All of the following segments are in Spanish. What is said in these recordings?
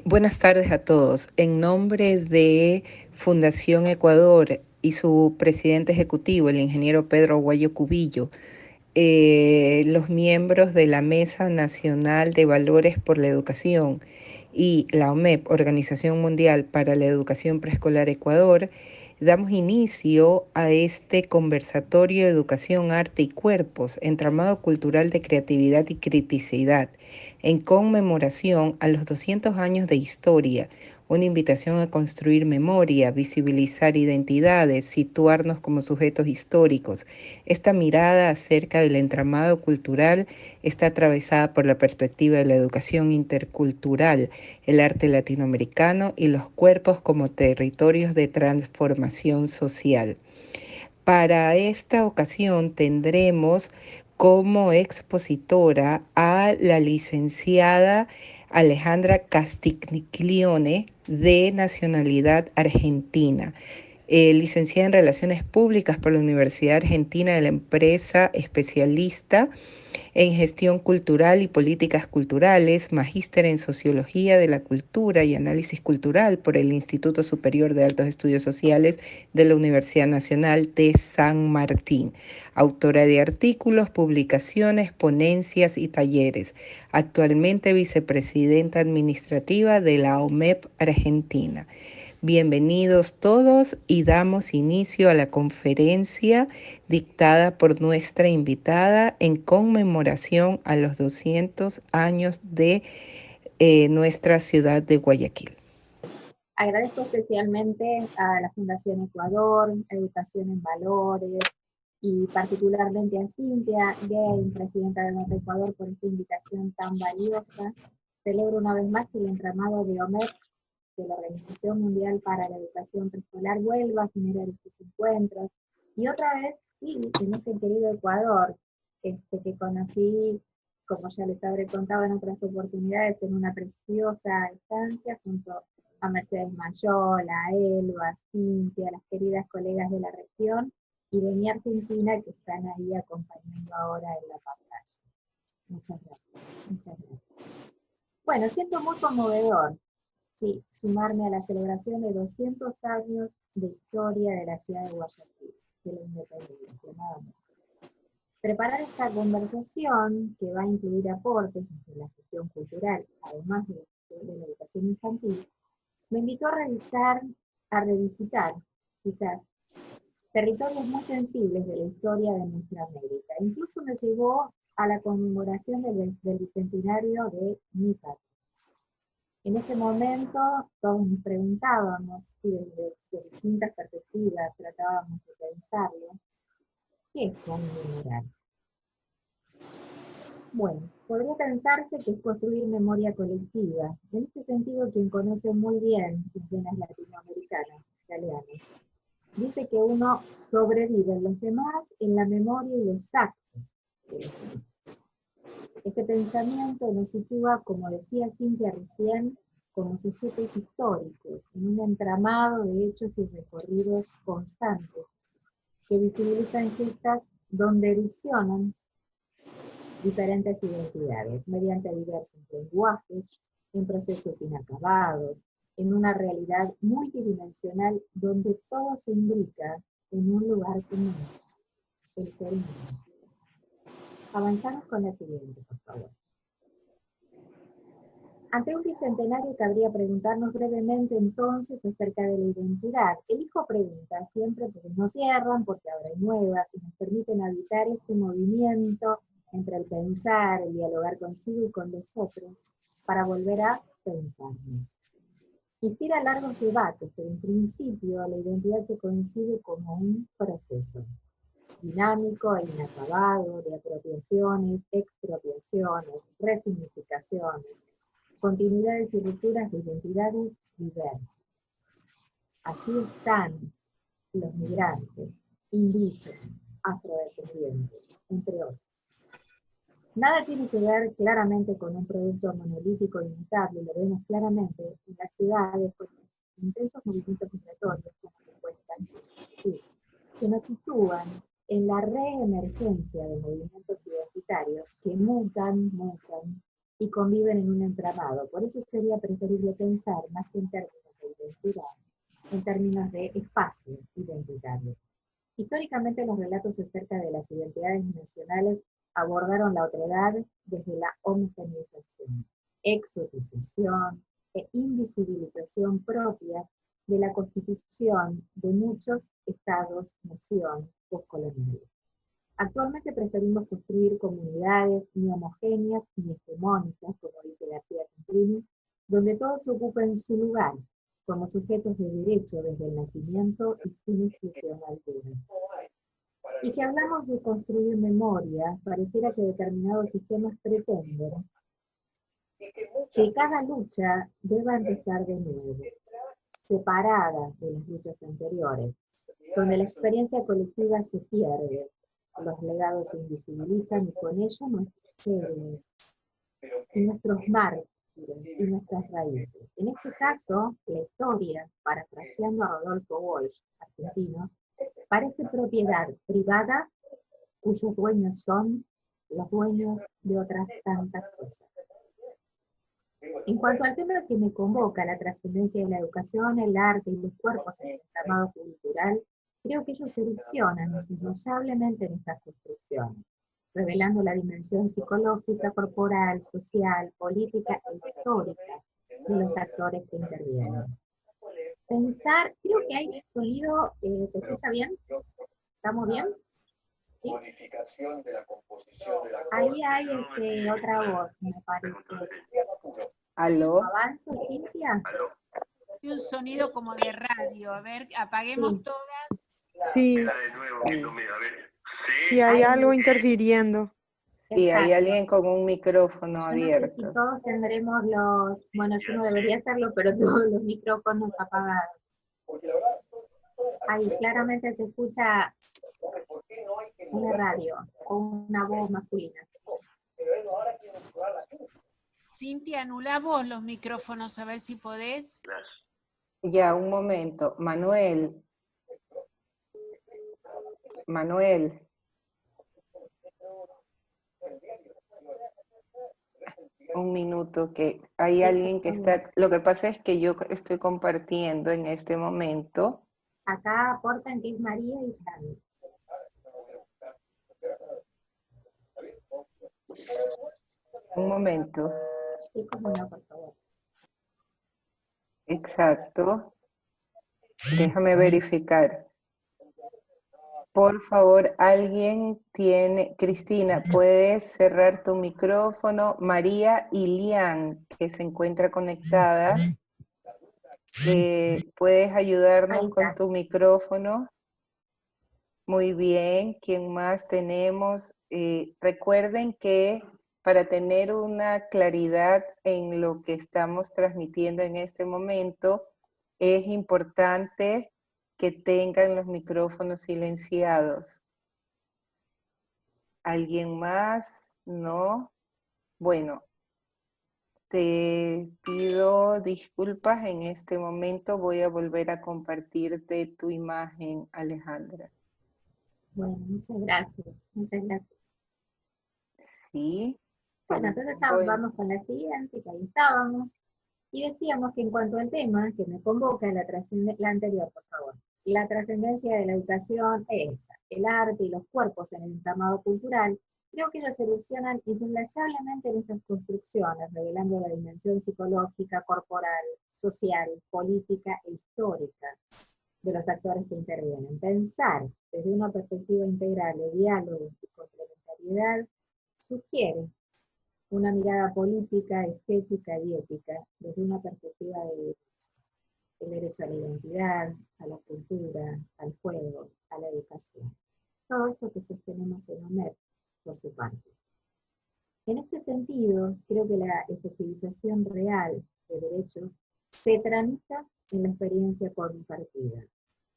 Buenas tardes a todos. En nombre de Fundación Ecuador y su presidente ejecutivo, el ingeniero Pedro Aguayo Cubillo, los miembros de la Mesa Nacional de Valores por la Educación y la OMEP, Organización Mundial para la Educación Preescolar Ecuador, damos inicio a este conversatorio de Educación, Arte y Cuerpos, entramado cultural de creatividad y criticidad, en conmemoración a los 200 años de historia, una invitación a construir memoria, visibilizar identidades, situarnos como sujetos históricos. Esta mirada acerca del entramado cultural está atravesada por la perspectiva de la educación intercultural, el arte latinoamericano y los cuerpos como territorios de transformación social. Para esta ocasión tendremos como expositora a la licenciada Alejandra Castiglione, de nacionalidad argentina, licenciada en Relaciones Públicas por la Universidad Argentina de la Empresa, especialista en Gestión Cultural y Políticas Culturales, magíster en Sociología de la Cultura y Análisis Cultural por el Instituto Superior de Altos Estudios Sociales de la Universidad Nacional de San Martín, autora de artículos, publicaciones, ponencias y talleres, actualmente vicepresidenta administrativa de la OMEP Argentina. Bienvenidos todos y damos inicio a la conferencia dictada por nuestra invitada en conmemoración a los 200 años de nuestra ciudad de Guayaquil. Agradezco especialmente a la Fundación Ecuador, Educación en Valores, y particularmente a Cintia Gay, presidenta de Nota Ecuador, por esta invitación tan valiosa. Celebro una vez más que el entramado de OMEP, de la Organización Mundial para la Educación Preescolar, vuelva a generar estos encuentros. Y otra vez, sí, en este querido Ecuador, que conocí, como ya les habré contado en otras oportunidades, en una preciosa estancia junto a Mercedes Mayor, a Elba, a Cintia, las queridas colegas de la región, y de mi Argentina que están ahí acompañando ahora en la pantalla. Muchas gracias. Muchas gracias. Bueno, siento muy conmovedor, sí, sumarme a la celebración de 200 años de historia de la ciudad de Guayaquil, de la independencia, nada más. Preparar esta conversación, que va a incluir aportes desde la gestión cultural, además de la educación infantil, me invitó a revisitar, quizás, territorios muy sensibles de la historia de nuestra América. Incluso me llevó a la conmemoración del bicentenario de mi patria. En ese momento todos nos preguntábamos, y desde distintas perspectivas tratábamos de pensarlo, ¿qué es conmemorar? Bueno, podría pensarse que es construir memoria colectiva. En este sentido, quien conoce muy bien las venas latinoamericanas, italianas, dice que uno sobrevive en los demás en la memoria y los actos de los demás. Este pensamiento nos sitúa, como decía Cintia recién, como sujetos históricos, en un entramado de hechos y recorridos constantes, que visibilizan gestas donde erupcionan diferentes identidades, mediante diversos lenguajes, en procesos inacabados, en una realidad multidimensional donde todo se imbrica en un lugar común, el ser humano. Avanzamos con la siguiente, por favor. Ante un bicentenario cabría preguntarnos brevemente entonces acerca de la identidad. Elijo preguntas siempre porque no cierran, porque ahora hay nuevas y nos permiten habitar este movimiento entre el pensar, el dialogar consigo y con los otros, para volver a pensarnos. Inspira largos debates, pero en principio la identidad se concibe como un proceso dinámico e inacabado de apropiaciones, expropiaciones, resignificaciones, continuidades y rupturas de identidades diversas. Allí están los migrantes, indígenas, afrodescendientes, entre otros. Nada tiene que ver claramente con un producto monolítico inmutable, lo vemos claramente en las ciudades con los intensos movimientos migratorios, como te cuentan, sí, que nos sitúan en la reemergencia de movimientos identitarios que mutan, y conviven en un entramado. Por eso sería preferible pensar, más que en términos de identidad, en términos de espacio identitario. Históricamente los relatos acerca de las identidades nacionales abordaron la otredad desde la homogeneización, exotización e invisibilización propia de la constitución de muchos estados-nación postcoloniales. Actualmente preferimos construir comunidades ni homogéneas ni hegemónicas, como dice García Camprini, donde todos ocupen su lugar como sujetos de derecho desde el nacimiento y sin exclusión alguna. Y si hablamos de construir memoria, pareciera que determinados sistemas pretenden que cada lucha deba empezar de nuevo, separada de las luchas anteriores, donde la experiencia colectiva se pierde, los legados se invisibilizan y con ello nuestros héroes y nuestros mártires y nuestras raíces. En este caso, la historia, parafraseando a Rodolfo Walsh, argentino, parece propiedad privada cuyos dueños son los dueños de otras tantas cosas. En cuanto al tema que me convoca, la trascendencia de la educación, el arte y los cuerpos en el entramado cultural, creo que ellos erupcionan inexorablemente en estas construcciones, revelando la dimensión psicológica, corporal, social, política e histórica de los actores que intervienen. Pensar, creo que hay sonido, ¿se escucha bien? ¿Estamos bien? ¿Sí? Modificación de la composición de la ahí hay otra voz, me parece. ¿Aló? ¿Avanzo, Cintia? Y un sonido como de radio. A ver, apaguemos Sí. todas. Sí, sí hay algo interfiriendo. Y hay Exacto. alguien con un micrófono Yo no sé si abierto. todos tendremos los, bueno, yo no debería hacerlo, pero todos los micrófonos apagados. Ahí claramente se escucha una radio o una voz masculina. Cintia, anulá vos los micrófonos, a ver si podés. Ya, un momento. Manuel. Un minuto, que hay alguien que está... Lo que pasa es que yo estoy compartiendo en este momento. Acá aportan que es María y Jan. Un momento. Sí, cómo no, por favor. Exacto. Déjame verificar. Por favor, alguien tiene... Cristina, ¿puedes cerrar tu micrófono? María Ilián, que se encuentra conectada. ¿Puedes ayudarnos con tu micrófono? Muy bien. ¿Quién más tenemos? Recuerden que para tener una claridad en lo que estamos transmitiendo en este momento, es importante que tengan los micrófonos silenciados. ¿Alguien más? ¿No? Bueno, te pido disculpas en este momento. Voy a volver a compartirte tu imagen, Alejandra. Bueno, muchas gracias. Muchas gracias. Sí. Bueno, entonces vamos con la siguiente, que ahí estábamos. Y decíamos que en cuanto al tema que me convoca, la anterior, por favor, la trascendencia de la educación es esa, el arte y los cuerpos en el entramado cultural, creo que ellos erupcionan insospechadamente en estas construcciones, revelando la dimensión psicológica, corporal, social, política e histórica de los actores que intervienen. Pensar desde una perspectiva integral de diálogo y complementariedad sugiere una mirada política, estética y ética desde una perspectiva de derechos. El derecho a la identidad, a la cultura, al juego, a la educación. Todo esto que sostenemos en OMED, por su parte. En este sentido, creo que la efectivización real de derechos se tramita en la experiencia compartida,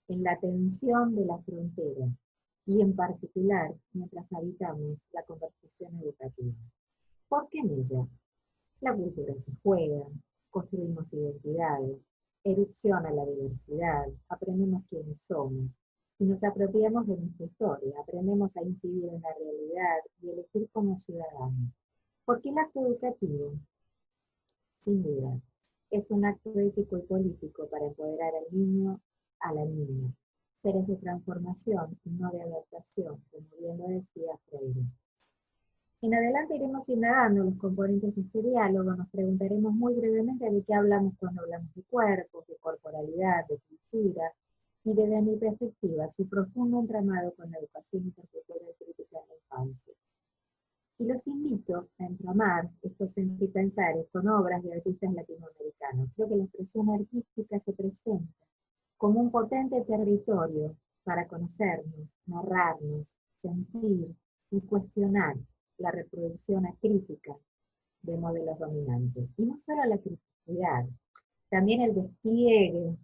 en la tensión de las fronteras y en particular mientras habitamos la conversación educativa. Porque en ella la cultura se juega, construimos identidades, erupciona la diversidad, aprendemos quiénes somos y nos apropiamos de nuestra historia, aprendemos a incidir en la realidad y elegir como ciudadanos. Porque el acto educativo, sin duda, es un acto ético y político para empoderar al niño, a la niña, seres de transformación y no de adaptación, como bien lo decía Freire. En adelante iremos indagando los componentes de este diálogo, nos preguntaremos muy brevemente de qué hablamos cuando hablamos de cuerpos, de corporalidad, de cultura, y desde mi perspectiva, su profundo entramado con la educación intercultural y crítica en la infancia. Y los invito a entramar estos sentipensares con obras de artistas latinoamericanos. Creo que la expresión artística se presenta como un potente territorio para conocernos, narrarnos, sentir y cuestionar la reproducción acrítica de modelos dominantes. Y no solo la criticidad, también el despliegue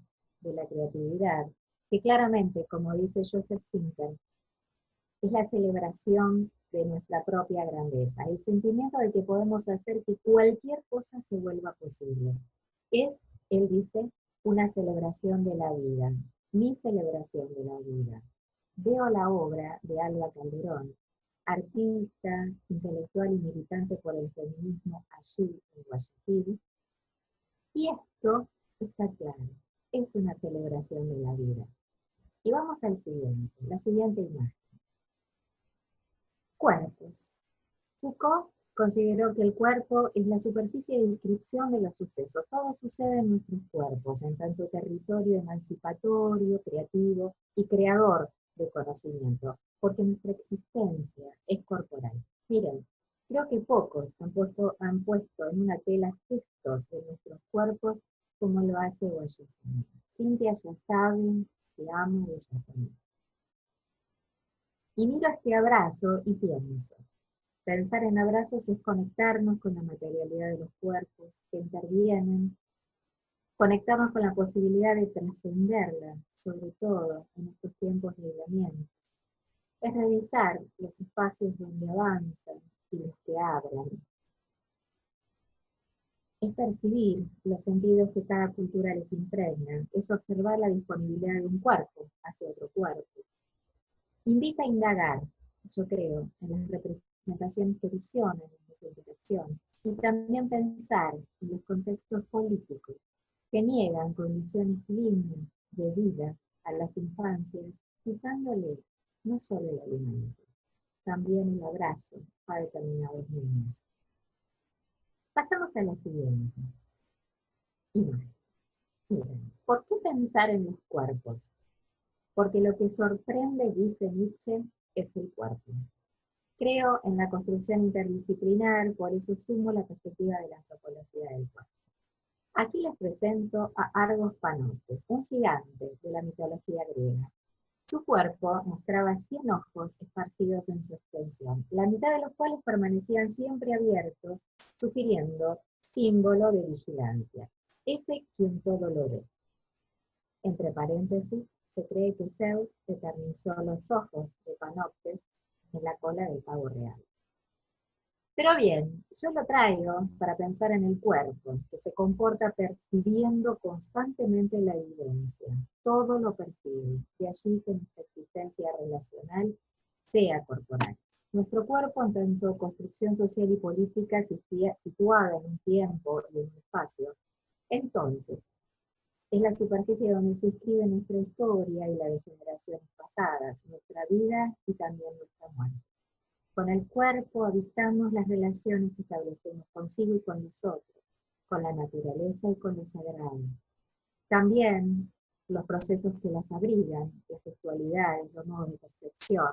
de la creatividad, que claramente, como dice Joseph Sinker, es la celebración de nuestra propia grandeza, el sentimiento de que podemos hacer que cualquier cosa se vuelva posible. Es, él dice, una celebración de la vida, mi celebración de la vida. Veo la obra de Alba Calderón, artista, intelectual y militante por el feminismo allí en Guayaquil, y esto está claro, es una celebración de la vida. Y vamos al siguiente, la siguiente imagen. Cuerpos. Foucault consideró que el cuerpo es la superficie de inscripción de los sucesos. Todo sucede en nuestros cuerpos, en tanto territorio emancipatorio, creativo y creador de conocimiento, porque nuestra existencia es corporal. Miren, creo que pocos han puesto en una tela gestos de nuestros cuerpos como lo hace Guayasamín. Cintia ya saben, te amo, Guayasamín. Y miro este abrazo y pienso, pensar en abrazos es conectarnos con la materialidad de los cuerpos que intervienen, conectarnos con la posibilidad de trascenderla, sobre todo en estos tiempos de aislamiento. Es revisar los espacios donde avanzan y los que abran. Es percibir los sentidos que cada cultura les impregna. Es observar la disponibilidad de un cuerpo hacia otro cuerpo. Invita a indagar, yo creo, en las representaciones que erosionan en esa interacción, y también pensar en los contextos políticos que niegan condiciones dignas de vida a las infancias, quitándole no solo el alimento, también el abrazo a determinados niños. Pasamos a la siguiente imagen. Miren, ¿por qué pensar en los cuerpos? Porque lo que sorprende, dice Nietzsche, es el cuerpo. Creo en la construcción interdisciplinar, por eso sumo la perspectiva de la antropología del cuerpo. Aquí les presento a Argos Panotes, un gigante de la mitología griega. Su cuerpo mostraba 100 ojos esparcidos en su extensión, la mitad de los cuales permanecían siempre abiertos, sugiriendo símbolo de vigilancia. Ese quien todo lo ve. Entre paréntesis, se cree que Zeus eternizó los ojos de Panoptes en la cola del pavo real. Pero bien, yo lo traigo para pensar en el cuerpo, que se comporta percibiendo constantemente la evidencia. Todo lo percibe, de allí que nuestra existencia relacional sea corporal. Nuestro cuerpo, en tanto construcción social y política situada en un tiempo y en un espacio, entonces, es la superficie donde se inscribe nuestra historia y la de generaciones pasadas, nuestra vida y también nuestra muerte. Con el cuerpo habitamos las relaciones que establecemos consigo y con nosotros, con la naturaleza y con lo sagrado. También los procesos que las abrigan, las sexualidades, los modos de percepción,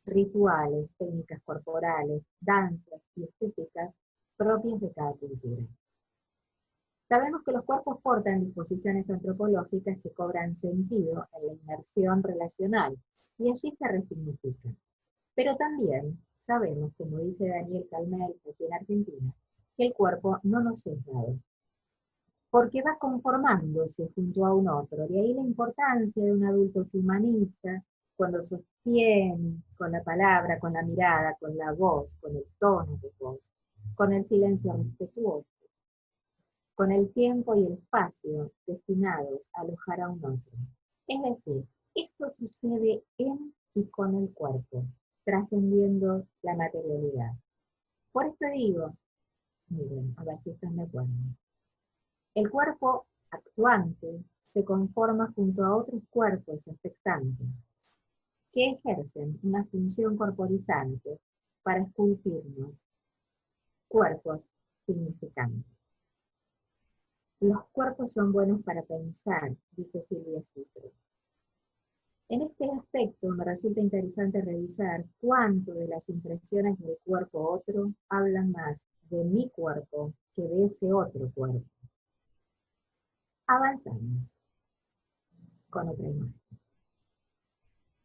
rituales, técnicas corporales, danzas y estéticas propias de cada cultura. Sabemos que los cuerpos portan disposiciones antropológicas que cobran sentido en la inmersión relacional y allí se resignifican. Pero también sabemos, como dice Daniel Calmels aquí en Argentina, que el cuerpo no nos es dado, porque va conformándose junto a un otro. De ahí la importancia de un adulto que humaniza cuando sostiene con la palabra, con la mirada, con la voz, con el tono de voz, con el silencio respetuoso, con el tiempo y el espacio destinados a alojar a un otro. Es decir, esto sucede en y con el cuerpo, trascendiendo la materialidad. Por esto digo Miren, a ver si están de acuerdo. El cuerpo actuante se conforma junto a otros cuerpos afectantes que ejercen una función corporizante para esculpirnos cuerpos significantes. Los cuerpos son buenos para pensar, dice Silvia Citro. En este aspecto me resulta interesante revisar cuánto de las impresiones del cuerpo otro hablan más de mi cuerpo que de ese otro cuerpo. Avanzamos con otra imagen.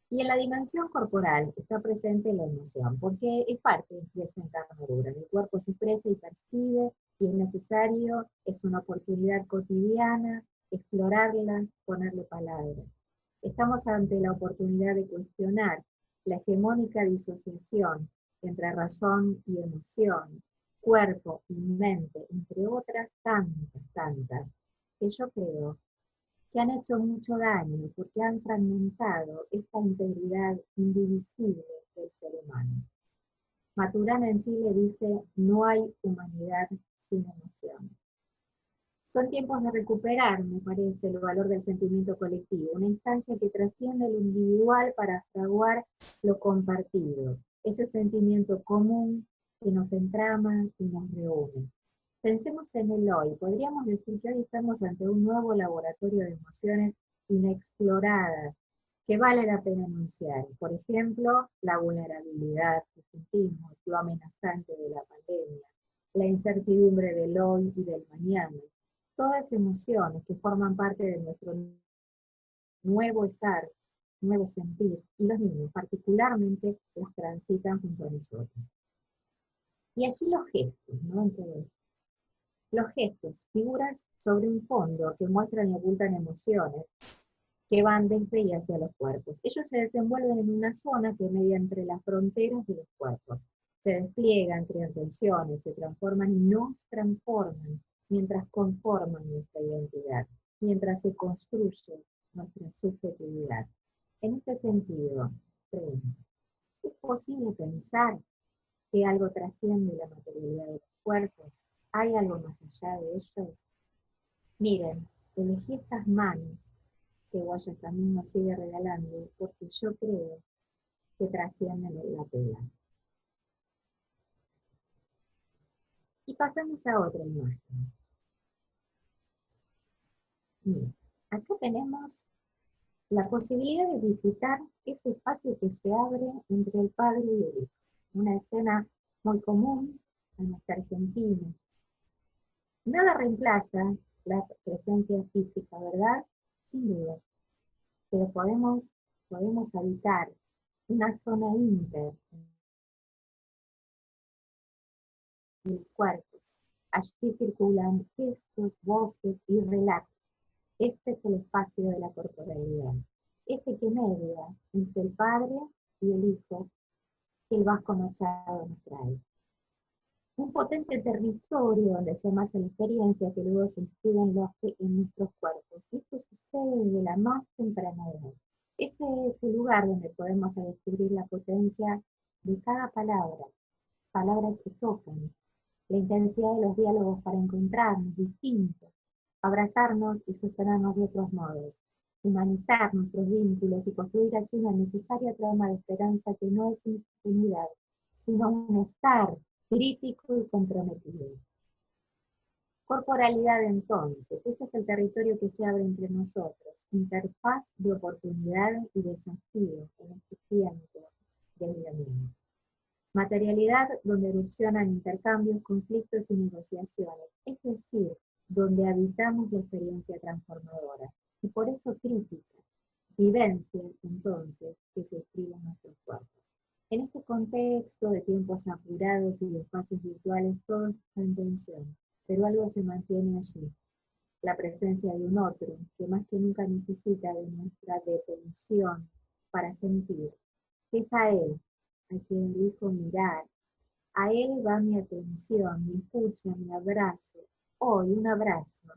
Y en la dimensión corporal está presente la emoción, porque es parte de esa encarnadura. El cuerpo se expresa y percibe, y es necesario, es una oportunidad cotidiana, explorarla, ponerle palabras. Estamos ante la oportunidad de cuestionar la hegemónica disociación entre razón y emoción, cuerpo y mente, entre otras tantas, que yo creo que han hecho mucho daño porque han fragmentado esta integridad indivisible del ser humano. Maturana en Chile dice, no hay humanidad sin emoción. Son tiempos de recuperar, me parece, el valor del sentimiento colectivo, una instancia que trasciende lo individual para fraguar lo compartido, ese sentimiento común que nos entrama y nos reúne. Pensemos en el hoy. Podríamos decir que hoy estamos ante un nuevo laboratorio de emociones inexploradas que vale la pena anunciar. Por ejemplo, la vulnerabilidad que sentimos, lo amenazante de la pandemia, la incertidumbre del hoy y del mañana. Todas emociones que forman parte de nuestro nuevo estar, nuevo sentir, y los niños particularmente las transitan junto a nosotros. Y allí los gestos, ¿no? Entonces, los gestos, figuras sobre un fondo que muestran y ocultan emociones que van desde y hacia los cuerpos. Ellos se desenvuelven en una zona que media entre las fronteras de los cuerpos. Se despliegan, crean tensiones, se transforman y nos transforman mientras conforman nuestra identidad, mientras se construye nuestra subjetividad. En este sentido, pregunto, ¿es posible pensar que algo trasciende la materialidad de los cuerpos? ¿Hay algo más allá de ellos? Miren, elegí estas manos que Guayasamín nos sigue regalando porque yo creo que trascienden la tela. Y pasamos a otra imagen. Miren, acá tenemos la posibilidad de visitar ese espacio que se abre entre el padre y el hijo. Una escena muy común en nuestra Argentina. Nada reemplaza la presencia física, ¿verdad? Sin duda. Pero podemos habitar una zona inter en los cuerpos. Allí circulan gestos, voces y relatos. Este es el espacio de la corporalidad. Este que media entre el padre y el hijo que el Vasco Machado nos trae. Un potente territorio donde se amasa la experiencia que luego se inscribe en nuestros cuerpos. Y esto sucede desde la más temprana edad. Ese es el lugar donde podemos redescubrir la potencia de cada palabra, palabras que tocan, la intensidad de los diálogos para encontrarnos distintos, abrazarnos y sostenernos de otros modos, humanizar nuestros vínculos y construir así una necesaria trama de esperanza que no es intimidad, sino un estar crítico y comprometido. Corporalidad entonces, este es el territorio que se abre entre nosotros, interfaz de oportunidad y desafío en este tiempo de aislamiento. Materialidad donde erupcionan intercambios, conflictos y negociaciones, es decir, donde habitamos la experiencia transformadora, y por eso crítica, vivencia entonces que se escribe en nuestros cuerpos. En este contexto de tiempos apurados y de espacios virtuales, todo está en tensión, pero algo se mantiene allí, la presencia de un otro que más que nunca necesita de nuestra detención para sentir. Es a él a quien elijo mirar, a él va mi atención, mi escucha, mi abrazo, hoy un abrazo,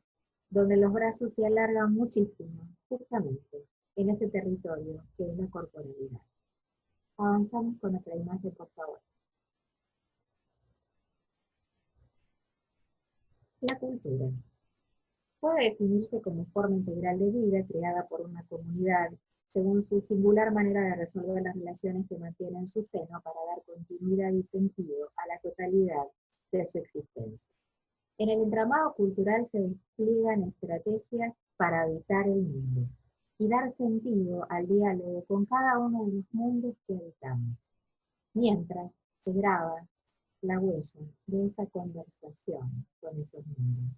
donde los brazos se alargan muchísimo, justamente en ese territorio que es la corporalidad. Avanzamos con otra imagen, por favor. La cultura puede definirse como forma integral de vida creada por una comunidad según su singular manera de resolver las relaciones que mantiene en su seno para dar continuidad y sentido a la totalidad de su existencia. En el entramado cultural se despliegan estrategias para habitar el mundo y dar sentido al diálogo con cada uno de los mundos que habitamos, mientras se graba la huella de esa conversación con esos mundos.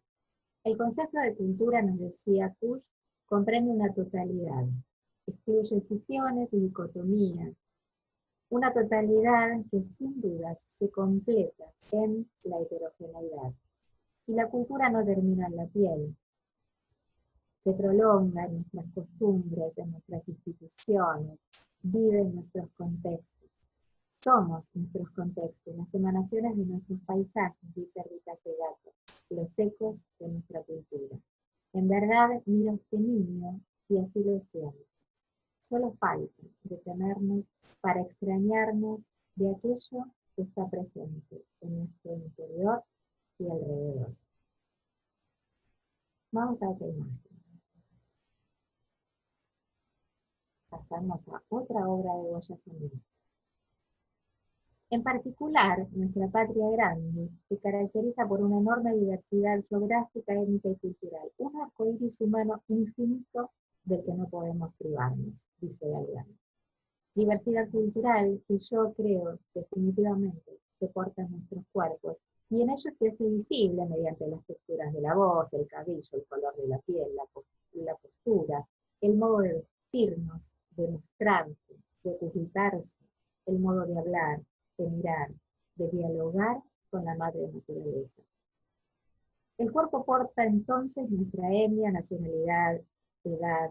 El concepto de cultura, nos decía Kusch, comprende una totalidad, excluye escisiones y dicotomías, una totalidad que sin dudas se completa en la heterogeneidad. Y la cultura no termina en la piel, se prolonga en nuestras costumbres, en nuestras instituciones, vive en nuestros contextos. Somos nuestros contextos, las emanaciones de nuestros paisajes, dice Rita Segato, los ecos de nuestra cultura. En verdad, mira a este niño y así lo siento. Solo falta detenernos para extrañarnos de aquello que está presente en nuestro interior y alrededor. Vamos a otra imagen. Pasamos a otra obra de Goya Sandino. En particular, nuestra patria grande se caracteriza por una enorme diversidad geográfica, étnica y cultural, un arcoíris humano infinito del que no podemos privarnos, dice Galeano. Diversidad cultural que yo creo definitivamente que porta en nuestros cuerpos, y en ello se hace visible mediante las texturas de la voz, el cabello, el color de la piel, la postura, el modo de vestirnos, de mostrarse, de ocultarse, el modo de hablar, de mirar, de dialogar con la madre naturaleza. El cuerpo porta entonces nuestra etnia, nacionalidad, edad,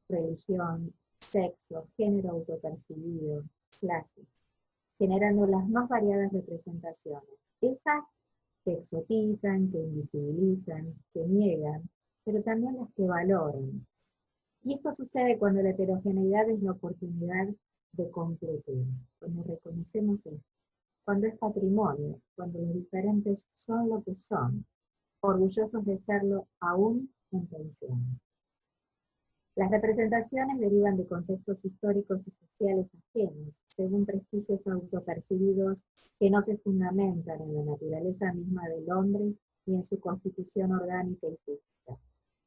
religión, sexo, género autopercibido, clase, generando las más variadas representaciones. Esas que exotizan, que invisibilizan, que niegan, pero también las que valoran. Y esto sucede cuando la heterogeneidad es la oportunidad de completud, cuando reconocemos esto, cuando es patrimonio, cuando los diferentes son lo que son, orgullosos de serlo aún en tensión. Las representaciones derivan de contextos históricos y sociales ajenos, según prestigios autopercibidos que no se fundamentan en la naturaleza misma del hombre y en su constitución orgánica y física.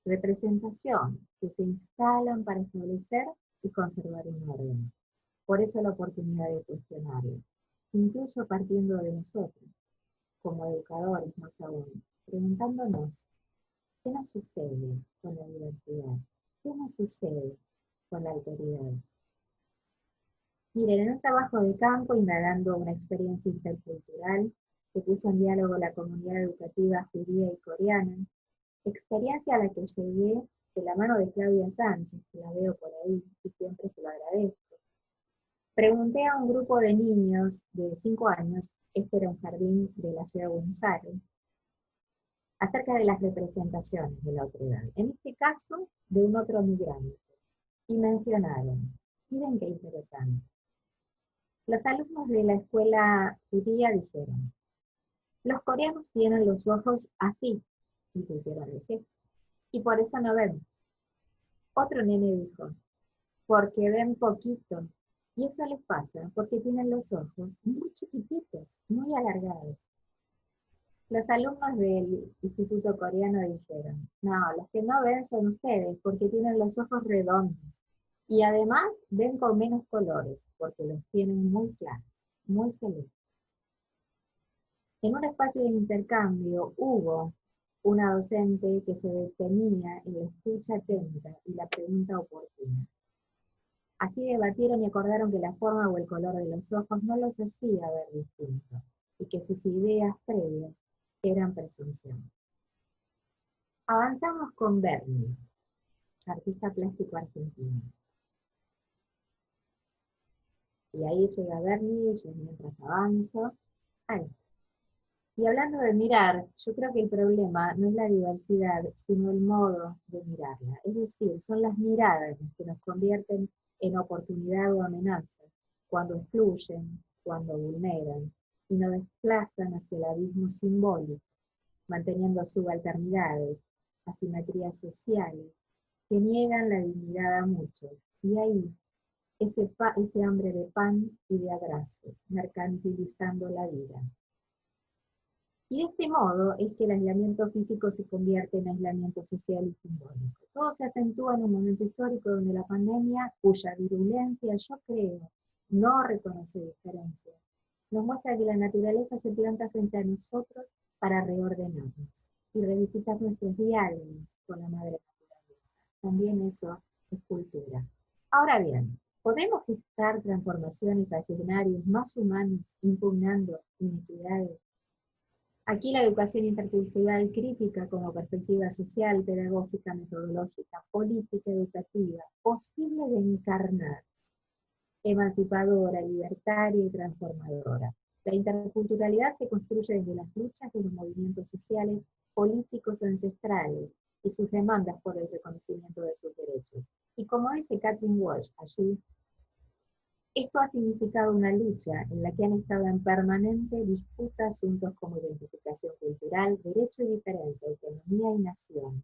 Representaciones que se instalan para establecer y conservar un orden. Por eso la oportunidad de cuestionarlo, incluso partiendo de nosotros, como educadores más aún, preguntándonos, ¿qué nos sucede con la diversidad? ¿Qué nos sucede con la autoridad? Miren, en un trabajo de campo, indagando una experiencia intercultural que puso en diálogo la comunidad educativa judía y coreana, experiencia a la que llegué de la mano de Claudia Sánchez, que la veo por ahí y siempre se lo agradezco. Pregunté a un grupo de niños de 5 años, este era un jardín de la ciudad de Buenos Aires, acerca de las representaciones de la otredad, en este caso de un otro migrante, y mencionaron, miren qué interesante, los alumnos de la escuela judía dijeron, los coreanos tienen los ojos así, y pusieron el gesto, y por eso no ven. Otro nene dijo, porque ven poquito, y eso les pasa porque tienen los ojos muy chiquititos, muy alargados. Los alumnos del Instituto Coreano dijeron, no, los que no ven son ustedes, porque tienen los ojos redondos. Y además ven con menos colores, porque los tienen muy claros, muy celestes. En un espacio de intercambio hubo una docente que se detenía en la escucha atenta y la pregunta oportuna. Así debatieron y acordaron que la forma o el color de los ojos no los hacía ver distintos, y que sus ideas previas eran presunción. Avanzamos con Berni, artista plástico argentino. Y ahí llega Berni, yo mientras avanzo. Ahí. Y hablando de mirar, yo creo que el problema no es la diversidad, sino el modo de mirarla. Es decir, son las miradas las que nos convierten en oportunidad o amenaza, cuando excluyen, cuando vulneran, y nos desplazan hacia el abismo simbólico, manteniendo subalternidades, asimetrías sociales, que niegan la dignidad a muchos. Y ahí, ese hambre de pan y de abrazos, mercantilizando la vida. Y de este modo es que el aislamiento físico se convierte en aislamiento social y simbólico. Todo se acentúa en un momento histórico donde la pandemia, cuya virulencia yo creo no reconoce diferencias, nos muestra que la naturaleza se planta frente a nosotros para reordenarnos y revisitar nuestros diálogos con la madre naturaleza. También eso es cultura. Ahora bien, ¿podemos gestar transformaciones a escenarios más humanos impugnando inequidades? Aquí la educación intercultural crítica como perspectiva social, pedagógica, metodológica, política, educativa, posible de encarnar, emancipadora, libertaria y transformadora. La interculturalidad se construye desde las luchas de los movimientos sociales, políticos ancestrales y sus demandas por el reconocimiento de sus derechos. Y como dice Kathryn Walsh allí, esto ha significado una lucha en la que han estado en permanente disputa asuntos como identificación cultural, derecho y diferencia, autonomía y nación.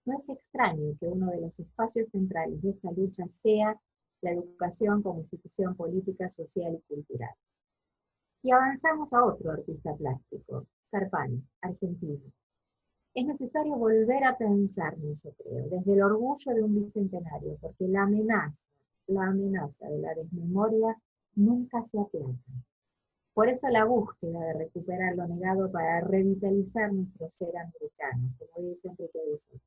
No es extraño que uno de los espacios centrales de esta lucha sea la educación como institución política, social y cultural. Y avanzamos a otro artista plástico, Carpani, argentino. Es necesario volver a pensarnos, yo creo, desde el orgullo de un bicentenario, porque la amenaza de la desmemoria nunca se aplaca. Por eso la búsqueda de recuperar lo negado para revitalizar nuestro ser americano, como dice Enrique Dussel,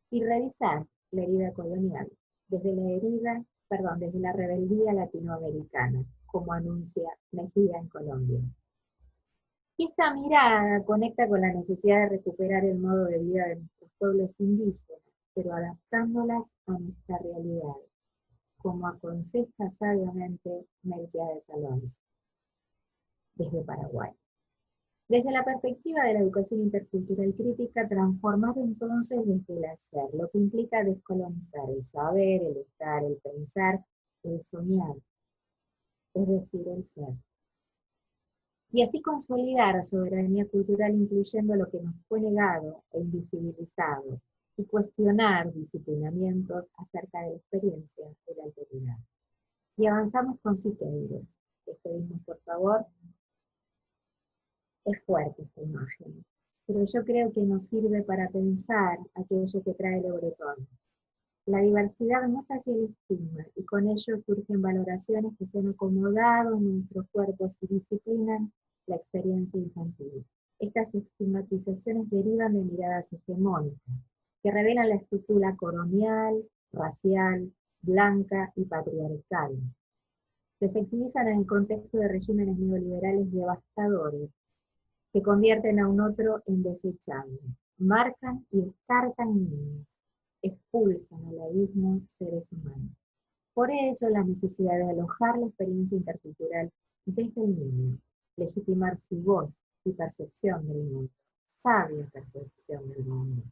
y revisar la herida colonial desde la rebeldía latinoamericana, como anuncia Mejía en Colombia. Y esta mirada conecta con la necesidad de recuperar el modo de vida de nuestros pueblos indígenas, pero adaptándolas a nuestra realidad, como aconseja sabiamente Melquiades Alonso, desde Paraguay. Desde la perspectiva de la educación intercultural crítica, transformar entonces desde el hacer, lo que implica descolonizar el saber, el estar, el pensar, el soñar, es decir, el ser. Y así consolidar soberanía cultural incluyendo lo que nos fue negado e invisibilizado, y cuestionar disciplinamientos acerca de la experiencia de la autoridad. Y avanzamos con Siqueiros. Despedimos, por favor. Es fuerte esta imagen, pero yo creo que nos sirve para pensar aquello que trae Le Breton. La diversidad muta hacia el estigma, y con ello surgen valoraciones que se han acomodado en nuestros cuerpos y disciplinan la experiencia infantil. Estas estigmatizaciones derivan de miradas hegemónicas, que revelan la estructura colonial, racial, blanca y patriarcal. Se efectivizan en el contexto de regímenes neoliberales devastadores, que convierten a un otro en desechable, marcan y descartan niños, expulsan al abismo seres humanos. Por eso la necesidad de alojar la experiencia intercultural desde el niño, legitimar su voz y percepción del mundo, sabia percepción del mundo,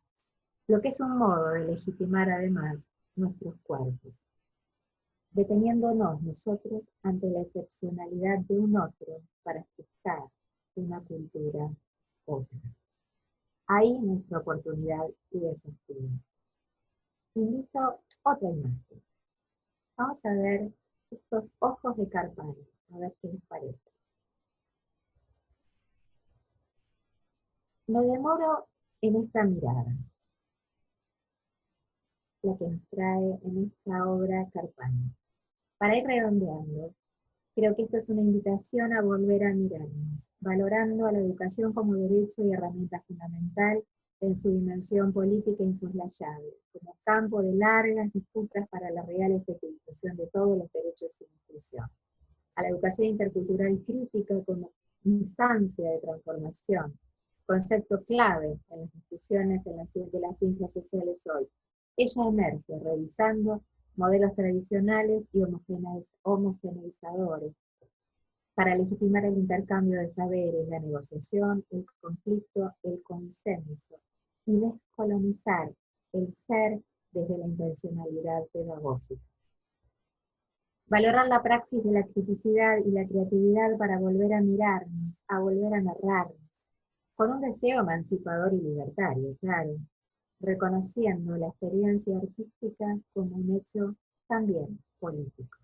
lo que es un modo de legitimar además nuestros cuerpos, deteniéndonos nosotros ante la excepcionalidad de un otro para gestar una cultura otra. Ahí nuestra oportunidad y desafío. Invito otra imagen. Vamos a ver estos ojos de Carpani, a ver qué les parece. Me demoro en esta mirada, la que nos trae en esta obra Carpani. Para ir redondeando, creo que esto es una invitación a volver a mirarnos, valorando a la educación como derecho y herramienta fundamental en su dimensión política insoslayable, como campo de largas disputas para la real efectivización de todos los derechos sin inclusión. A la educación intercultural crítica como instancia de transformación, concepto clave en las discusiones de las ciencias sociales hoy. Ella emerge revisando modelos tradicionales y homogeneizadores, para legitimar el intercambio de saberes, la negociación, el conflicto, el consenso, y descolonizar el ser desde la intencionalidad pedagógica. Valorar la praxis de la criticidad y la creatividad para volver a mirarnos, a volver a narrarnos, con un deseo emancipador y libertario, claro, reconociendo la experiencia artística como un hecho también político.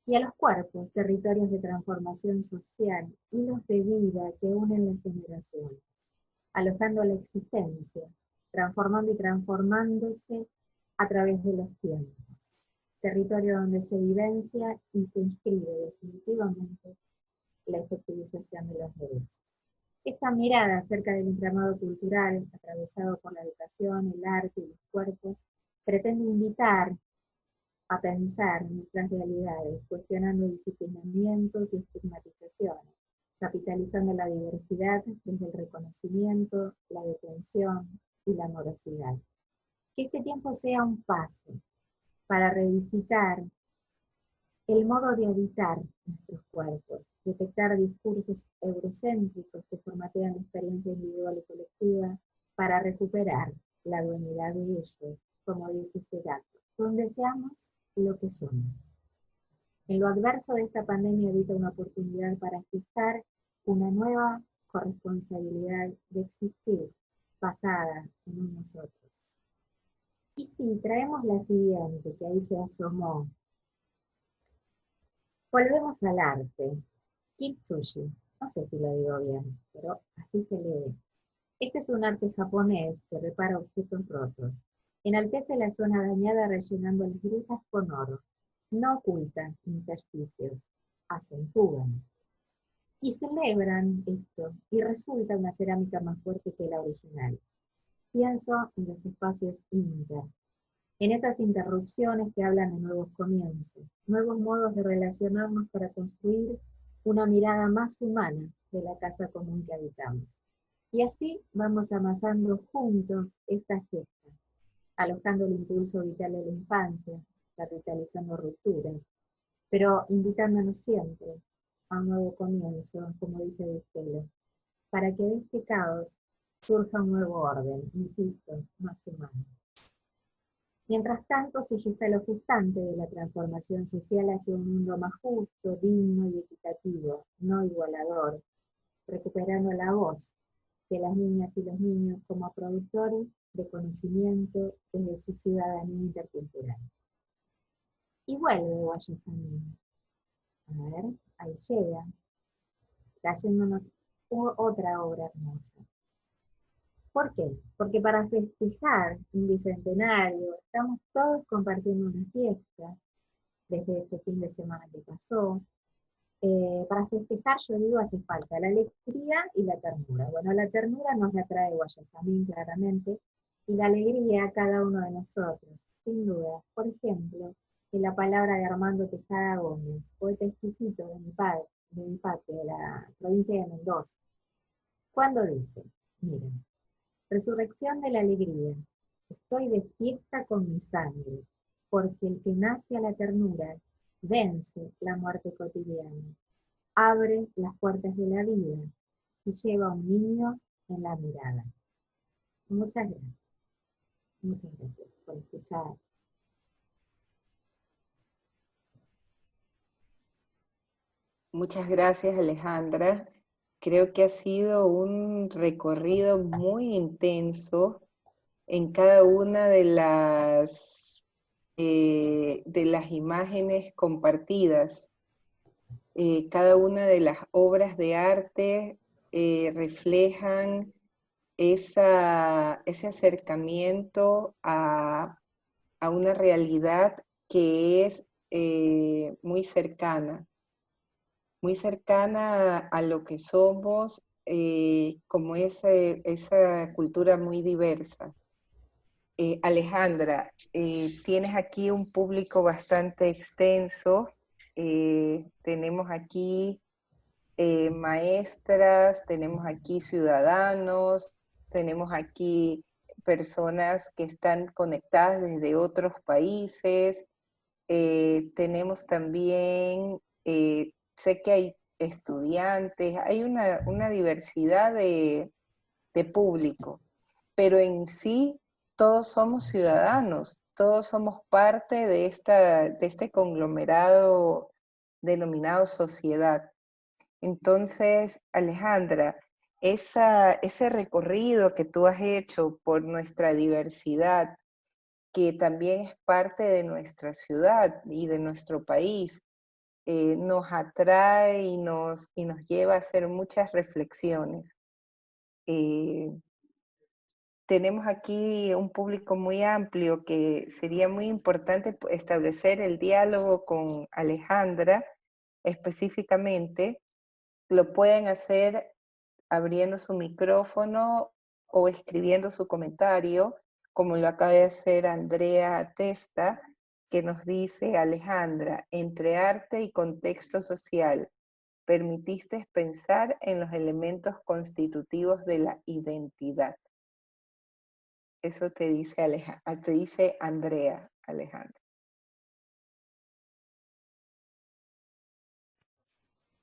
Y a los cuerpos, territorios de transformación social, hilos de vida que unen las generaciones, alojando la existencia, transformando y transformándose a través de los tiempos. Territorio donde se vivencia y se inscribe definitivamente la efectivización de los derechos. Esta mirada acerca del entramado cultural, atravesado por la educación, el arte y los cuerpos, pretende invitar a pensar nuestras realidades, cuestionando disciplinamientos y estigmatizaciones, capitalizando la diversidad desde el reconocimiento, la detención y la morosidad. Que este tiempo sea un paso para revisitar el modo de habitar nuestros cuerpos, detectar discursos eurocéntricos que formatean la experiencia individual y colectiva para recuperar la dualidad de ellos, como dice Segato, donde seamos lo que somos. En lo adverso de esta pandemia habita una oportunidad para gestar una nueva corresponsabilidad de existir, basada en nosotros. Y si traemos la siguiente, que ahí se asomó, volvemos al arte. Kintsugi, no sé si lo digo bien, pero así se lee. Este es un arte japonés que repara objetos rotos. Enaltece la zona dañada rellenando las grietas con oro. No ocultan intersticios, acentúan. Y celebran esto, y resulta una cerámica más fuerte que la original. Pienso en los espacios inter, en esas interrupciones que hablan de nuevos comienzos, nuevos modos de relacionarnos para construir una mirada más humana de la casa común que habitamos. Y así vamos amasando juntos esta gesta, alojando el impulso vital de la infancia, capitalizando rupturas, pero invitándonos siempre a un nuevo comienzo, como dice Bustelo, para que de este caos surja un nuevo orden, insisto, más humano. Mientras tanto, se gesta lo gestante de la transformación social hacia un mundo más justo, digno y equitativo, no igualador, recuperando la voz de las niñas y los niños como productores de conocimiento desde su ciudadanía intercultural. Y vuelve Guayasamín. A ver, ahí llega, trayéndonos otra obra hermosa. ¿Por qué? Porque para festejar un bicentenario, estamos todos compartiendo una fiesta, desde este fin de semana que pasó. Para festejar, yo digo, hace falta la alegría y la ternura. Bueno, la ternura nos la trae Guayasamín claramente, y la alegría a cada uno de nosotros, sin duda. Por ejemplo, en la palabra de Armando Tejada Gómez, poeta exquisito de mi patria, de la provincia de Mendoza, cuando dice, miren, resurrección de la alegría, estoy de fiesta con mi sangre, porque el que nace a la ternura vence la muerte cotidiana, abre las puertas de la vida y lleva a un niño en la mirada. Muchas gracias por escuchar. Muchas gracias, Alejandra. Creo que ha sido un recorrido muy intenso en cada una de las imágenes compartidas. Cada una de las obras de arte reflejan ese acercamiento a una realidad que es muy cercana a lo que somos, como esa cultura muy diversa. Alejandra, tienes aquí un público bastante extenso. Tenemos aquí maestras, tenemos aquí ciudadanos, tenemos aquí personas que están conectadas desde otros países. Tenemos también, sé que hay estudiantes, hay una diversidad de público, pero en sí todos somos ciudadanos, todos somos parte de este conglomerado denominado sociedad. Entonces, Alejandra, ese recorrido que tú has hecho por nuestra diversidad, que también es parte de nuestra ciudad y de nuestro país, nos atrae y nos lleva a hacer muchas reflexiones. Eh, Tenemos aquí un público muy amplio que sería muy importante establecer el diálogo con Alejandra específicamente. Lo pueden hacer abriendo su micrófono o escribiendo su comentario, como lo acaba de hacer Andrea Testa, que nos dice: Alejandra, entre arte y contexto social, permitiste pensar en los elementos constitutivos de la identidad. Eso te dice, te dice Andrea, Alejandra.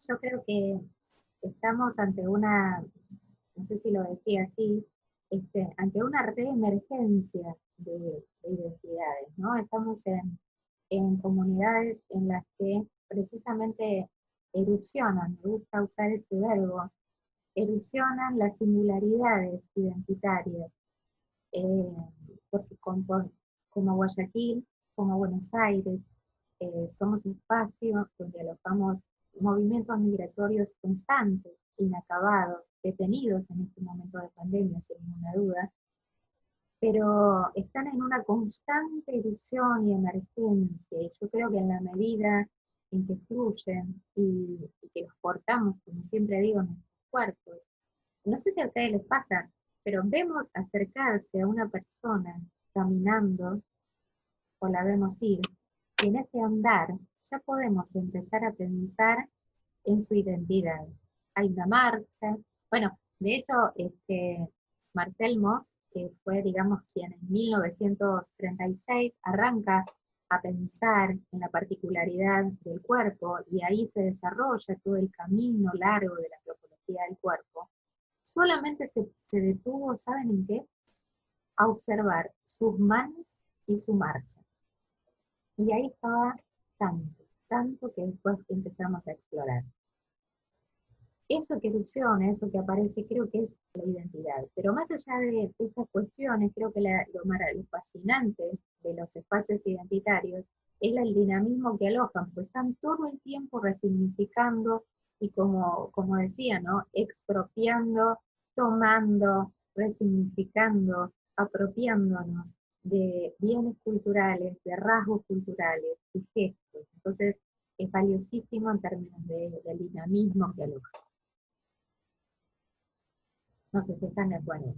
Yo creo que estamos ante una, no sé si lo decía así, ante una reemergencia de identidades, ¿no? Estamos en comunidades en las que precisamente erupcionan, me gusta usar ese verbo, erupcionan las singularidades identitarias, eh, porque como Guayaquil, como Buenos Aires, somos espacios donde alojamos movimientos migratorios constantes, inacabados, detenidos en este momento de pandemia, sin ninguna duda, pero están en una constante erupción y emergencia, y yo creo que en la medida en que fluyen y que los portamos, como siempre digo, en nuestros cuerpos, no sé si a ustedes les pasa, pero vemos acercarse a una persona caminando o la vemos ir, y en ese andar ya podemos empezar a pensar en su identidad. Hay una marcha, bueno, de hecho, Marcel Mauss, que fue, digamos, quien en 1936 arranca a pensar en la particularidad del cuerpo, y ahí se desarrolla todo el camino largo de la antropología del cuerpo, solamente se detuvo, ¿saben en qué? A observar sus manos y su marcha. Y ahí estaba tanto, tanto que después empezamos a explorar. Eso que erupciona, eso que aparece, creo que es la identidad. Pero más allá de estas cuestiones, creo que lo fascinante de los espacios identitarios es el dinamismo que alojan, pues están todo el tiempo resignificando y como decía, ¿no? Expropiando, tomando, resignificando, apropiándonos de bienes culturales, de rasgos culturales, de gestos. Entonces, es valiosísimo en términos del dinamismo que aloja. No sé si están de acuerdo.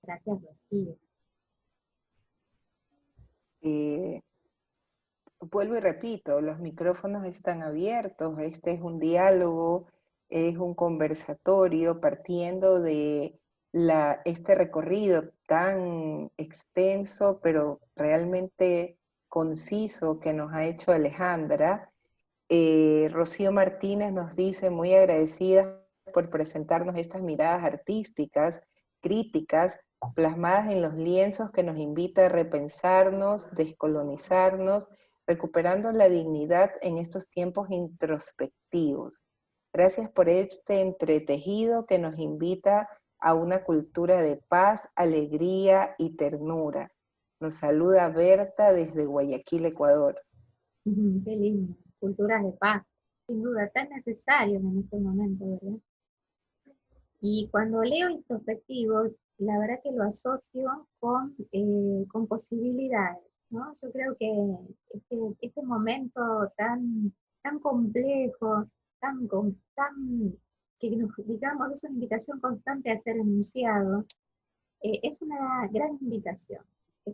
Gracias, Rocío. Vuelvo y repito, los micrófonos están abiertos, este es un diálogo, es un conversatorio partiendo de este recorrido tan extenso, pero realmente conciso que nos ha hecho Alejandra. Rocío Martínez nos dice: muy agradecida por presentarnos estas miradas artísticas, críticas, plasmadas en los lienzos, que nos invita a repensarnos, descolonizarnos, recuperando la dignidad en estos tiempos introspectivos. Gracias por este entretejido que nos invita a una cultura de paz, alegría y ternura. Nos saluda Berta desde Guayaquil, Ecuador. Qué lindo. Culturas de paz, sin duda, tan necesarios en este momento, ¿verdad? Y cuando leo introspectivos, la verdad que lo asocio con posibilidades, ¿no? Yo creo que este momento tan complejo, que nos, digamos, es una invitación constante a ser enunciado, es una gran invitación.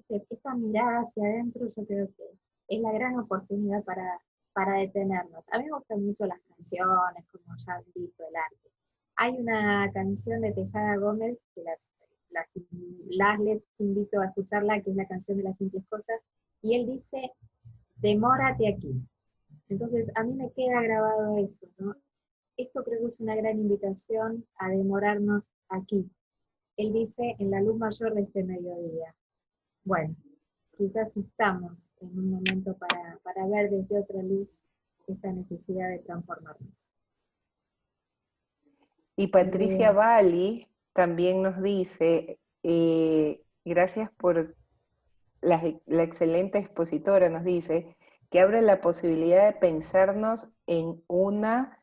Esta mirada hacia adentro yo creo que es la gran oportunidad para detenernos. A mí me gustan mucho las canciones, como ya han visto, el arte. Hay una canción de Tejada Gómez, que les invito a escucharla, que es la canción de las simples cosas, y él dice: demórate aquí. Entonces a mí me queda grabado eso, ¿no? Esto creo que es una gran invitación a demorarnos aquí. Él dice: en la luz mayor de este mediodía. Bueno, quizás estamos en un momento para ver desde otra luz esta necesidad de transformarnos. Y Patricia Bali también nos dice, gracias por la excelente expositora, nos dice, que abre la posibilidad de pensarnos en una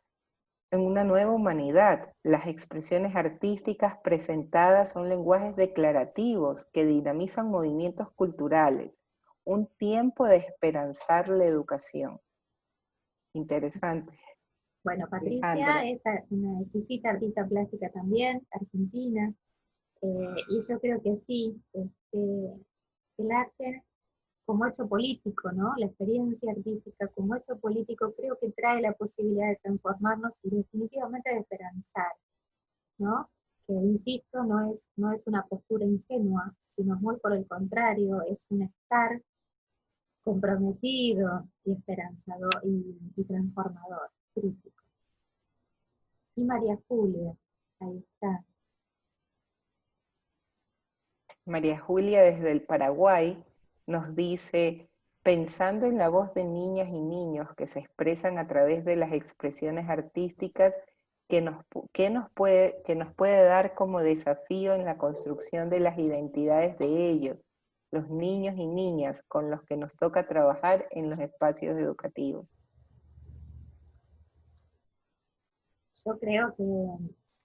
nueva humanidad. Las expresiones artísticas presentadas son lenguajes declarativos que dinamizan movimientos culturales. Un tiempo de esperanzar la educación. Interesante. Bueno, Patricia Alejandra. es una exquisita artista plástica también, argentina, y yo creo que sí, el arte como hecho político, ¿no? La experiencia artística como hecho político creo que trae la posibilidad de transformarnos y definitivamente de esperanzar, ¿no? Que insisto, no es una postura ingenua, sino muy por el contrario, es un estar comprometido y esperanzador y transformador, crítico. Y María Julia, ahí está. María Julia desde el Paraguay nos dice, pensando en la voz de niñas y niños que se expresan a través de las expresiones artísticas, que nos puede dar como desafío en la construcción de las identidades de ellos, los niños y niñas con los que nos toca trabajar en los espacios educativos? Yo creo que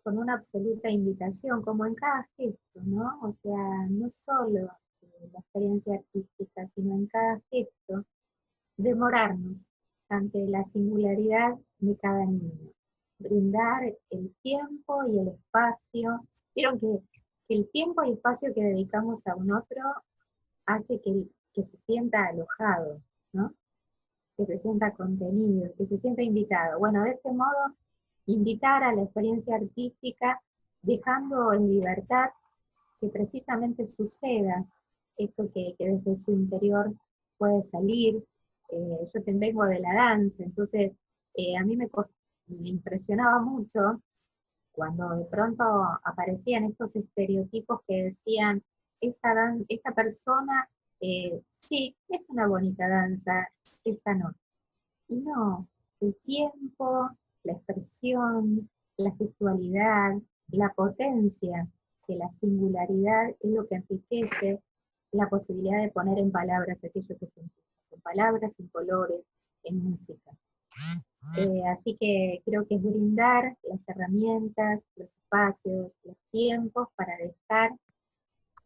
con una absoluta invitación, como en cada gesto, ¿no? O sea, no solo la experiencia artística, sino en cada gesto, demorarnos ante la singularidad de cada niño, brindar el tiempo y el espacio. Vieron que el tiempo y espacio que dedicamos a un otro hace que se sienta alojado, ¿no? Que se sienta contenido, que se sienta invitado. Bueno, de este modo, invitar a la experiencia artística, dejando en libertad que precisamente suceda esto que desde su interior puede salir. Yo vengo de la danza, entonces a mí me impresionaba mucho cuando de pronto aparecían estos estereotipos que decían, esta persona sí, es una bonita danza, esta no. Y no, el tiempo, la expresión, la gestualidad, la potencia de la singularidad es lo que enriquece la posibilidad de poner en palabras aquello que sentimos, en palabras, en colores, en música. Así que creo que es brindar las herramientas, los espacios, los tiempos para dejar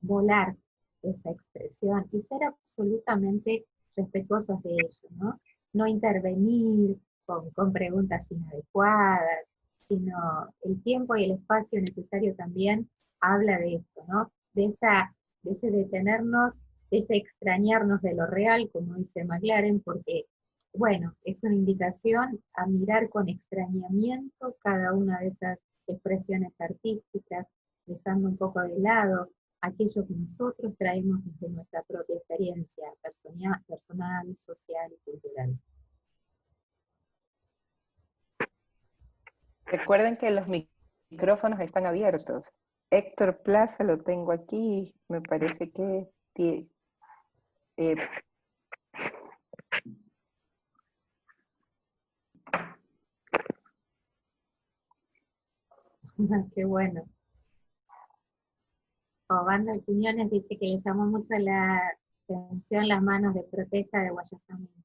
volar esa expresión y ser absolutamente respetuosos de ello, ¿no? No intervenir con preguntas inadecuadas, sino el tiempo y el espacio necesario también habla de esto, ¿no? De ese detenernos, de ese extrañarnos de lo real, como dice McLaren, porque, bueno, es una invitación a mirar con extrañamiento cada una de esas expresiones artísticas, dejando un poco de lado aquello que nosotros traemos desde nuestra propia experiencia personal, social y cultural. Recuerden que los micrófonos están abiertos. Héctor Plaza lo tengo aquí, me parece que Qué bueno. Obando Quiñones dice que le llamó mucho la atención las manos de protesta de Guayasamín.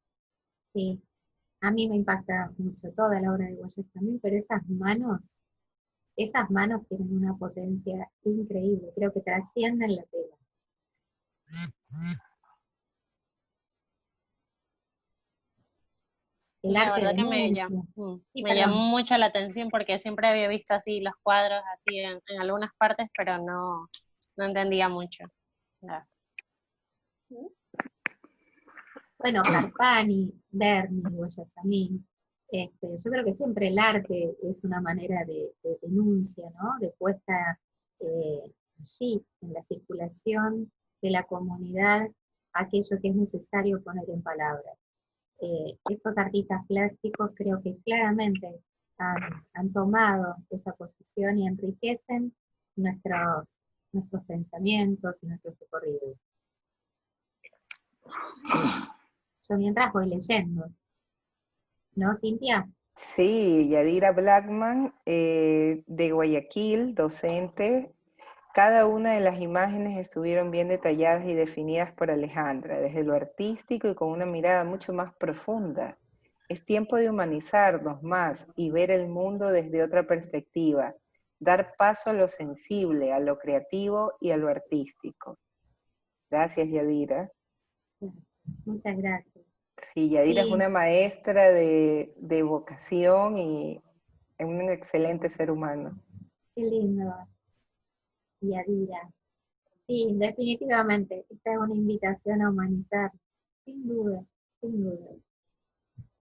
Sí, a mí me impacta mucho toda la obra de Guayasamín, pero esas manos tienen una potencia increíble, creo que trascienden la tela. El La arte verdad que denuncia. Sí, me llamó perdón. mucho la atención porque siempre había visto así los cuadros así en algunas partes, pero no entendía mucho. No. Bueno, Carpani, Berni, Guayasamín. Yo creo que siempre el arte es una manera de denuncia, ¿no? De puesta allí, en la circulación de la comunidad, aquello que es necesario poner en palabras. Estos artistas plásticos creo que claramente han tomado esa posición y enriquecen nuestros pensamientos y nuestros recorridos. Yo mientras voy leyendo, ¿no, Cintia? Sí, Yadira Blackman, de Guayaquil, docente. Cada una de las imágenes estuvieron bien detalladas y definidas por Alejandra, desde lo artístico y con una mirada mucho más profunda. Es tiempo de humanizarnos más y ver el mundo desde otra perspectiva, dar paso a lo sensible, a lo creativo y a lo artístico. Gracias, Yadira. Muchas gracias. Sí, Yadira es Sí, una maestra de vocación y es un excelente ser humano. qué lindo, Yadira. Sí, definitivamente, esta es una invitación a humanizar, sin duda, sin duda.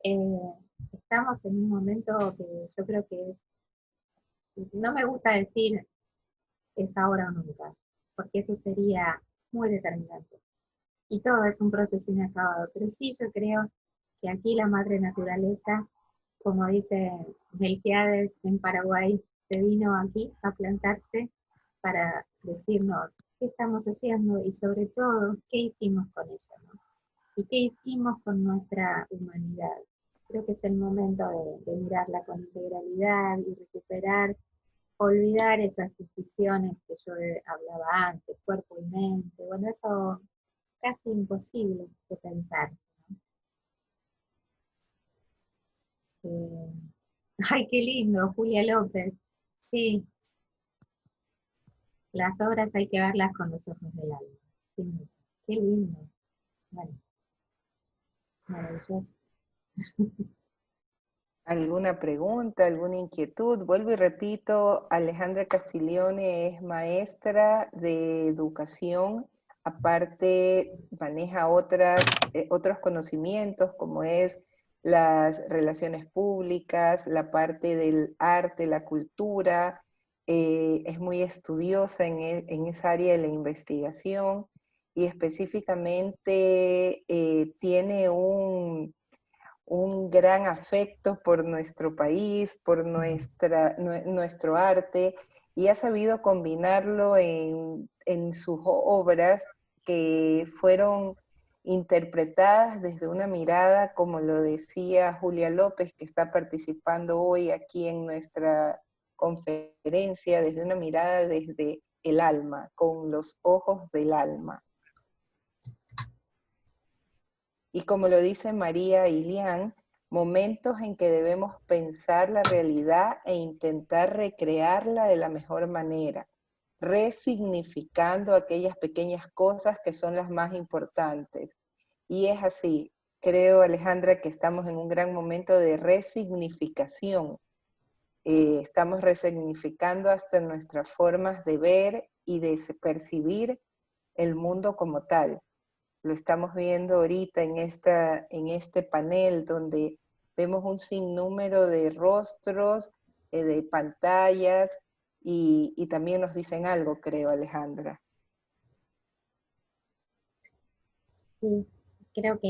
Eh, Estamos en un momento que yo creo que no me gusta decir es ahora o nunca, porque eso sería muy determinante. Y todo es un proceso inacabado, pero sí yo creo que aquí la madre naturaleza, como dice Melquiades en Paraguay, se vino aquí a plantarse para decirnos qué estamos haciendo y sobre todo qué hicimos con ella, ¿no? Y qué hicimos con nuestra humanidad. Creo que es el momento de mirarla con integralidad y recuperar, olvidar esas decisiones que yo hablaba antes, cuerpo y mente. Bueno, eso casi imposible de pensar. Eh, Ay, qué lindo, Julia López. Sí, las obras hay que verlas con los ojos del alma. Sí, qué lindo. Bueno, maravilloso. ¿Alguna pregunta, alguna inquietud? Vuelvo y repito, Alejandra Castiglione es maestra de educación, aparte maneja otros conocimientos como es las relaciones públicas, la parte del arte, la cultura, es muy estudiosa en esa área de la investigación y específicamente tiene un gran afecto por nuestro país, por nuestro arte, y ha sabido combinarlo en sus obras que fueron interpretadas desde una mirada, como lo decía Julia López, que está participando hoy aquí en nuestra conferencia, desde una mirada desde el alma, con los ojos del alma. Y como lo dice María Ilián, momentos en que debemos pensar la realidad e intentar recrearla de la mejor manera, resignificando aquellas pequeñas cosas que son las más importantes. Y es así, creo, Alejandra, que estamos en un gran momento de resignificación. Estamos resignificando hasta nuestras formas de ver y de percibir el mundo como tal. Lo estamos viendo ahorita en este panel donde vemos un sinnúmero de rostros, de pantallas y también nos dicen algo, creo, Alejandra. Sí, creo que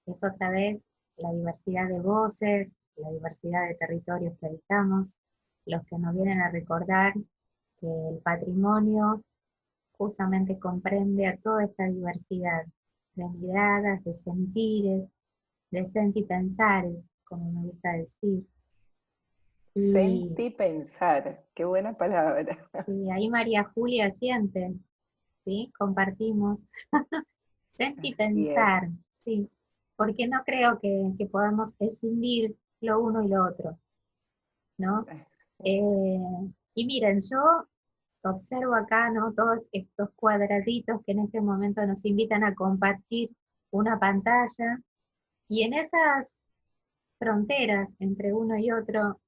es otra vez la diversidad de voces, la diversidad de territorios que habitamos, los que nos vienen a recordar que el patrimonio justamente comprende a toda esta diversidad de miradas, de sentires, de sentipensares, como me gusta decir. Y, Sentí pensar, qué buena palabra. y ahí María Julia siente, ¿sí? Compartimos. Así es. Sentipensar, sí, porque no creo que podamos escindir lo uno y lo otro, ¿no? Así es. Eh, y miren, yo observo acá, ¿no? Todos estos cuadraditos que en este momento nos invitan a compartir una pantalla, y en esas fronteras entre uno y otro,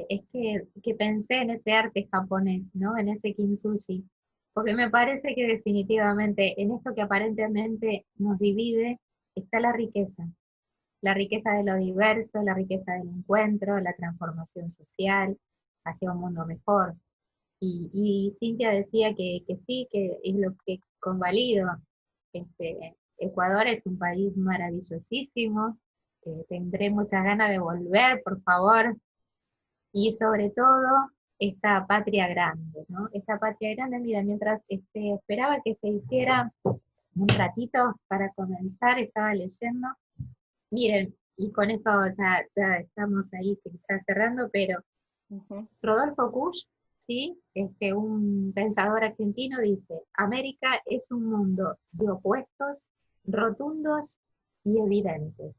es que pensé en ese arte japonés, ¿no? En ese kintsugi, porque me parece que definitivamente en esto que aparentemente nos divide está la riqueza de lo diverso, la riqueza del encuentro, la transformación social hacia un mundo mejor. Y Cintia decía que sí, que es lo que convalido. Ecuador es un país maravillosísimo, tendré muchas ganas de volver, por favor, y sobre todo esta patria grande, ¿no? Esta patria grande, mira, mientras esperaba que se hiciera un ratito para comenzar, estaba leyendo, miren, y con esto ya estamos ahí quizás cerrando, pero Ujú. Rodolfo Kusch, ¿sí? Un pensador argentino dice, América es un mundo de opuestos, rotundos y evidentes.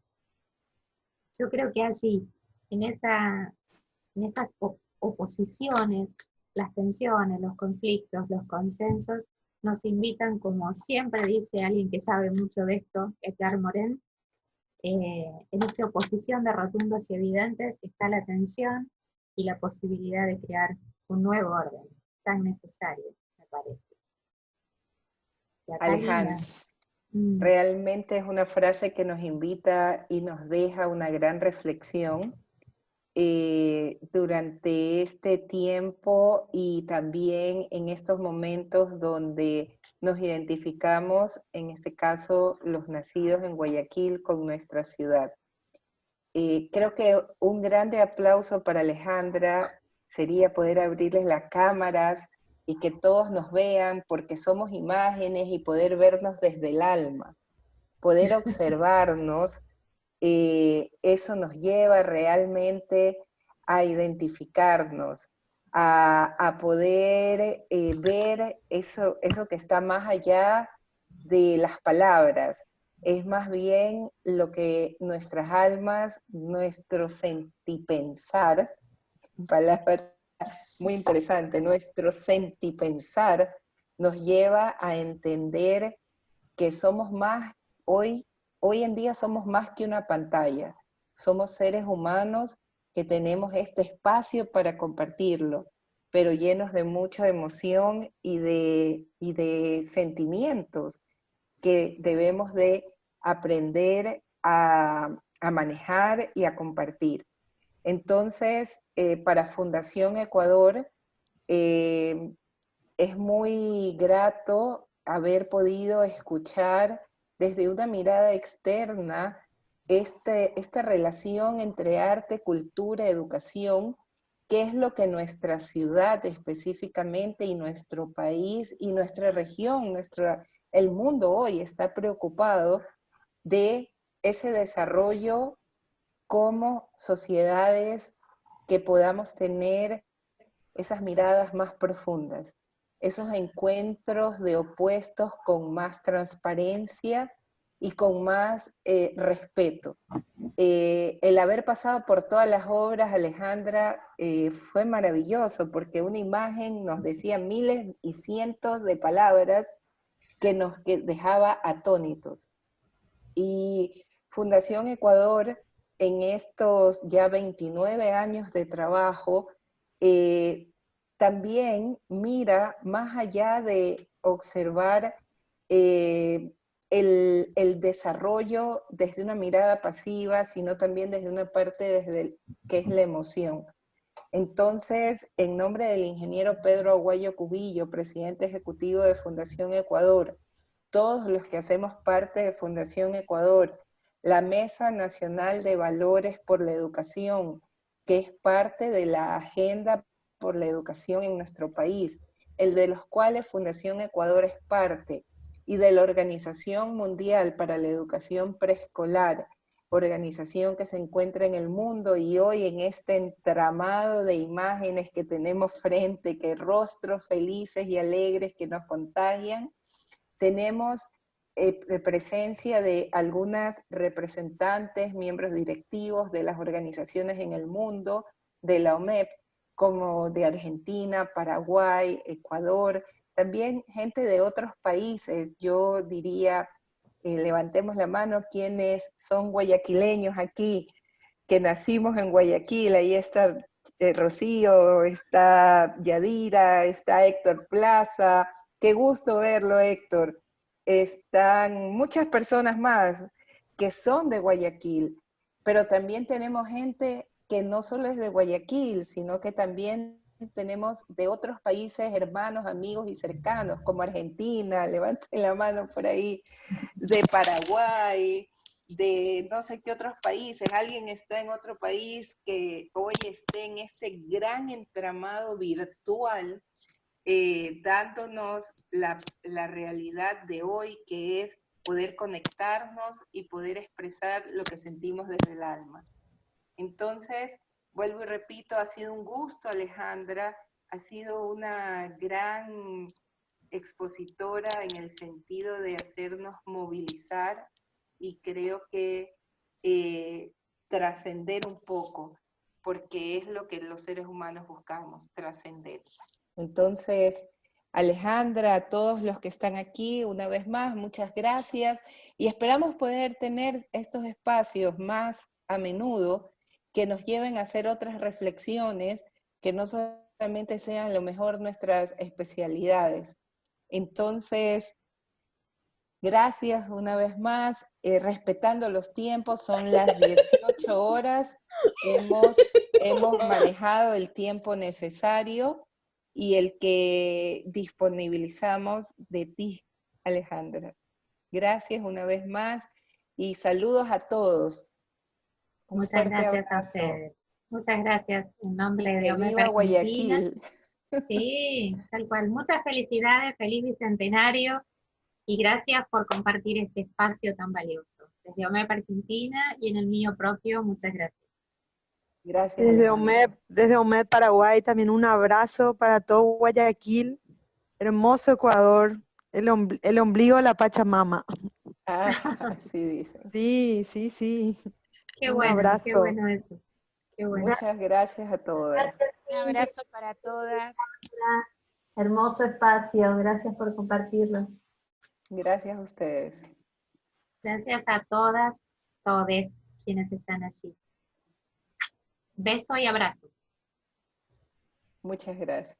Yo creo que allí, en esas oposiciones, las tensiones, los conflictos, los consensos, nos invitan, como siempre dice alguien que sabe mucho de esto, Edgar Morin, en esa oposición de rotundos y evidentes está la tensión y la posibilidad de crear un nuevo orden, tan necesario, me parece. Y acá Lina, Alejandra, realmente es una frase que nos invita y nos deja una gran reflexión durante este tiempo y también en estos momentos donde nos identificamos, en este caso los nacidos en Guayaquil, con nuestra ciudad. Creo que un grande aplauso para Alejandra sería poder abrirles las cámaras y que todos nos vean, porque somos imágenes y poder vernos desde el alma, poder observarnos. Eso nos lleva realmente a identificarnos, a poder ver eso que está más allá de las palabras. Es más bien lo que nuestras almas, nuestro sentipensar, palabra muy interesante, nuestro sentipensar nos lleva a entender que somos más, hoy en día somos más que una pantalla, somos seres humanos que tenemos este espacio para compartirlo, pero llenos de mucha emoción y de sentimientos que debemos de aprender a manejar y a compartir. Entonces, para Fundación Ecuador, eh, es muy grato haber podido escuchar desde una mirada externa esta relación entre arte, cultura, educación, qué es lo que nuestra ciudad específicamente y nuestro país y nuestra región, el mundo hoy está preocupado de ese desarrollo como sociedades que podamos tener esas miradas más profundas, esos encuentros de opuestos con más transparencia y con más respeto. El haber pasado por todas las obras, Alejandra, fue maravilloso porque una imagen nos decía miles y cientos de palabras que dejaba atónitos. Y Fundación Ecuador, en estos ya 29 años de trabajo, también mira más allá de observar el desarrollo desde una mirada pasiva, sino también desde una parte que es la emoción. Entonces, en nombre del ingeniero Pedro Aguayo Cubillo, presidente ejecutivo de Fundación Ecuador, todos los que hacemos parte de Fundación Ecuador, la Mesa Nacional de Valores por la Educación, que es parte de la agenda por la educación en nuestro país, el de los cuales Fundación Ecuador es parte, y de la Organización Mundial para la Educación Preescolar, organización que se encuentra en el mundo, y hoy en este entramado de imágenes que tenemos frente, que rostros felices y alegres que nos contagian, tenemos presencia de algunas representantes, miembros directivos de las organizaciones en el mundo, de la OMEP, como de Argentina, Paraguay, Ecuador, también gente de otros países. Yo diría, levantemos la mano quienes son guayaquileños aquí, que nacimos en Guayaquil. Ahí está Rocío, está Yadira, está Héctor Plaza. Qué gusto verlo, Héctor. Están muchas personas más que son de Guayaquil, pero también tenemos gente que no solo es de Guayaquil, sino que también tenemos de otros países hermanos, amigos y cercanos, como Argentina, levanten la mano por ahí, de Paraguay, de no sé qué otros países. Alguien está en otro país que hoy esté en este gran entramado virtual, dándonos la realidad de hoy, que es poder conectarnos y poder expresar lo que sentimos desde el alma. Entonces, vuelvo y repito, ha sido un gusto, Alejandra, ha sido una gran expositora en el sentido de hacernos movilizar y creo que trascender un poco, porque es lo que los seres humanos buscamos, trascender. Entonces, Alejandra, a todos los que están aquí, una vez más, muchas gracias y esperamos poder tener estos espacios más a menudo que nos lleven a hacer otras reflexiones que no solamente sean lo mejor nuestras especialidades. Entonces, gracias una vez más, respetando los tiempos, son las 18 horas, hemos manejado el tiempo necesario y el que disponibilizamos de ti, Alejandra. Gracias una vez más y saludos a todos. Un Muchas fuerte gracias a abrazo. ustedes. Muchas gracias en nombre Y de que OMEP viva Argentina. Guayaquil. Sí, tal cual. Muchas felicidades, feliz bicentenario y gracias por compartir este espacio tan valioso. Desde OMEP Argentina y en el mío propio, muchas gracias. Gracias, Desde Alejandra. desde OMED Paraguay también un abrazo para todo Guayaquil, hermoso Ecuador, el ombligo de la Pachamama. Ah, así dicen. Sí, sí, sí. Qué Un bueno abrazo. eso. Qué bueno. Muchas gracias a todas. Un abrazo para todas. Hermoso espacio, gracias por compartirlo. Gracias a ustedes. Gracias a todas, todes quienes están allí. Beso y abrazo. Muchas gracias.